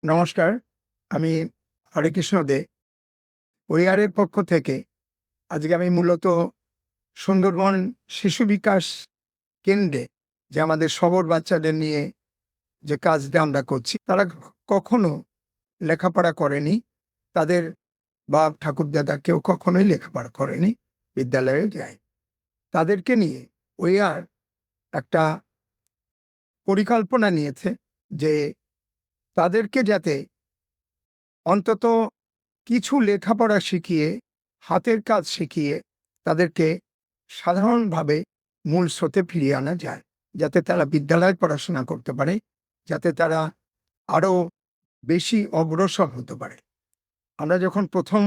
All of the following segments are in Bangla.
নমস্কার। আমি হরেকৃষ্ণ দে। পরিবারের পক্ষ থেকে আজকে আমি মূলত সুন্দরবন শিশু বিকাশ কেন্দ্রে যে আমাদের সবর বাচ্চাদের নিয়ে যে কাজটা আমরা করছি, তারা কখনো লেখাপড়া করেনি। তাদের বাপ ঠাকুরদাদা কেউ কখনোই লেখাপড়া করেনি, বিদ্যালয়ে যায়। তাদেরকে নিয়ে ওইআর একটা পরিকল্পনা নিয়েছে যে তাদেরকে যাতে অন্তত কিছু লেখাপড়া শিখিয়ে, হাতের কাজ শিখিয়ে তাদেরকে সাধারণভাবে মূল স্রোতে ফিরিয়ে আনা যায়। যাতে তারা বিদ্যালয়ে পড়াশোনা করতে পারে, যাতে তারা আরো বেশি অগ্রসর হতে পারে। আমরা যখন প্রথম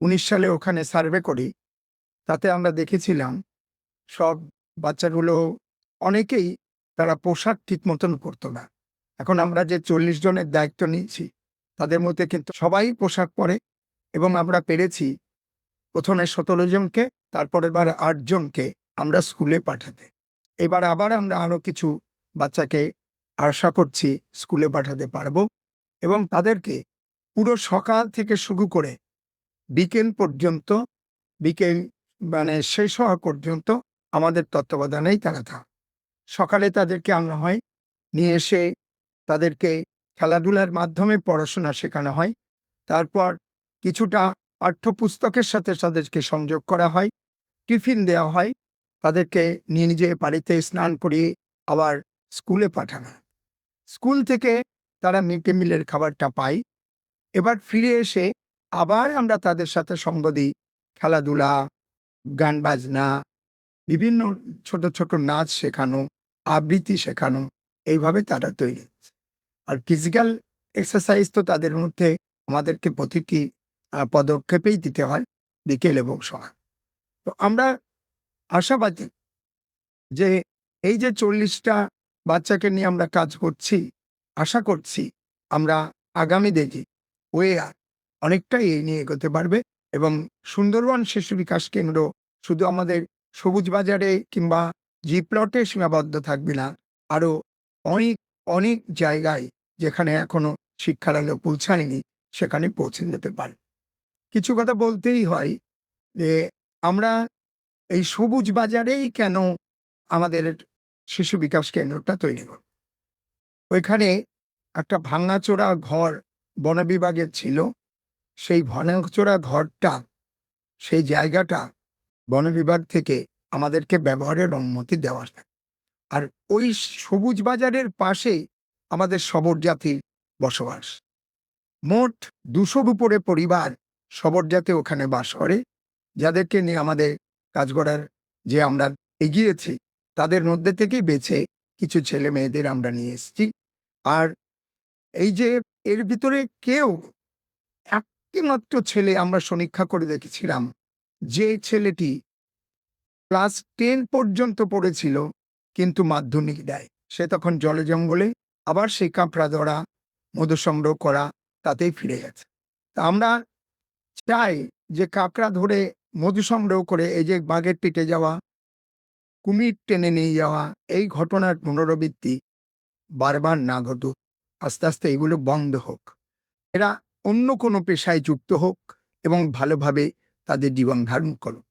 ১৯ সালে ওখানে সার্ভে করি, তাতে আমরা দেখেছিলাম সব বাচ্চাগুলো অনেকেই তারা পোশাক ঠিক মতন পরত না। এখন আমরা যে ৪০ জনের দায়িত্ব নিয়েছি, তাদের মধ্যে কিন্তু সবাই পোশাক পরে এবং আমরা পেরেছি প্রথমে ১৭ জনকে, তারপরের বার ৮ জনকে আমরা স্কুলে পাঠাতে। এবার আবার আমরা আরো কিছু বাচ্চাকে আশা করছি স্কুলে পাঠাতে পারবো এবং তাদেরকে পুরো সকাল থেকে শুরু করে বিকেল পর্যন্ত, বিকেল মানে শেষ হওয়া পর্যন্ত আমাদের তত্ত্বাবধানেই তারা থাকে। সকালে তাদেরকে আনা হয়, নিয়ে এসে তাদেরকে খেলাধুলার মাধ্যমে পড়াশোনা শেখানো হয়। তারপর কিছুটা পাঠ্যপুস্তকের সাথে তাদেরকে সংযোগ করা হয়, টিফিন দেওয়া হয়, তাদেরকে নিয়ে নিজে বাড়িতে স্নান করিয়ে আবার স্কুলে পাঠানো হয়। স্কুল থেকে তারা মিড ডে মিলের খাবারটা পায়। এবার ফিরে এসে আবার আমরা তাদের সাথে সঙ্গ দিই, খেলাধুলা, গান বাজনা, বিভিন্ন ছোট ছোট নাচ শেখানো, আবৃত্তি শেখানো, এইভাবে তারা তৈরি হচ্ছে। আর ফিজিক্যাল এক্সারসাইজ তো তাদের মধ্যে আমাদেরকে প্রতিটি পদক্ষেপেই দিতে হয়, বিকেল এবং সকাল। তো আমরা আশাবাদী যে এই যে ৪০টা বাচ্চাকে নিয়ে আমরা কাজ করছি, আশা করছি আমরা আগামী দিনে ওয়েআর অনেকটাই এই নিয়ে এগোতে পারবে এবং সুন্দরবন শিশু বিকাশ কেন্দ্র শুধু আমাদের সবুজ বাজারে কিংবা জি প্লটে সীমাবদ্ধ থাকবে না, আরো অনেক অনেক জায়গায় যেখানে এখনো শিক্ষার আলো পৌঁছায়নি, সেখানে পৌঁছে যেতে পারে। কিছু কথা বলতেই হয় যে আমরা এই সবুজ বাজারেই কেন আমাদের শিশু বিকাশ কেন্দ্রটা তৈরি করব। ওইখানে একটা ভাঙাচোরা ঘর বন বিভাগের ছিল। সেই ভাঙাচোরা ঘরটা, সেই জায়গাটা বন বিভাগ থেকে আমাদেরকে ব্যবহারের অনুমতি দেওয়া হয়। আর ওই সবুজ বাজারের পাশেই আমাদের শবর জাতির বসবাস। মোট ২০০-র উপরে পরিবার শবর জাতি ওখানে বাস করে, যাদেরকে নিয়ে আমাদের কাজ করার যে আমরা এগিয়েছি, তাদের মধ্যে থেকেই বেছে কিছু ছেলে মেয়েদের আমরা নিয়ে এসেছি। আর এই যে এর ভিতরে কেউ একটিমাত্র ছেলে আমরা সমীক্ষা করে দেখেছিলাম, যে ছেলেটি ক্লাস 10 পর্যন্ত পড়েছিল কিন্তু মাধ্যমিক দেয়। সে তখন জলে জঙ্গলে আবার সেই কাঁকড়া ধরা, মধু সংগ্রহ করা, তাতেই ফিরে গেছে। তা আমরা চাই যে কাঁকড়া ধরে মধু সংগ্রহ করে এই যে বাঘের পেটে যাওয়া, কুমির টেনে নিয়ে যাওয়া, এই ঘটনার পুনরাবৃত্তি বারবার না ঘটুক। আস্তে আস্তে এগুলো বন্ধ হোক। এরা অন্য কোনো পেশায় যুক্ত হোক এবং ভালোভাবে তাদের জীবন ধারণ করুক।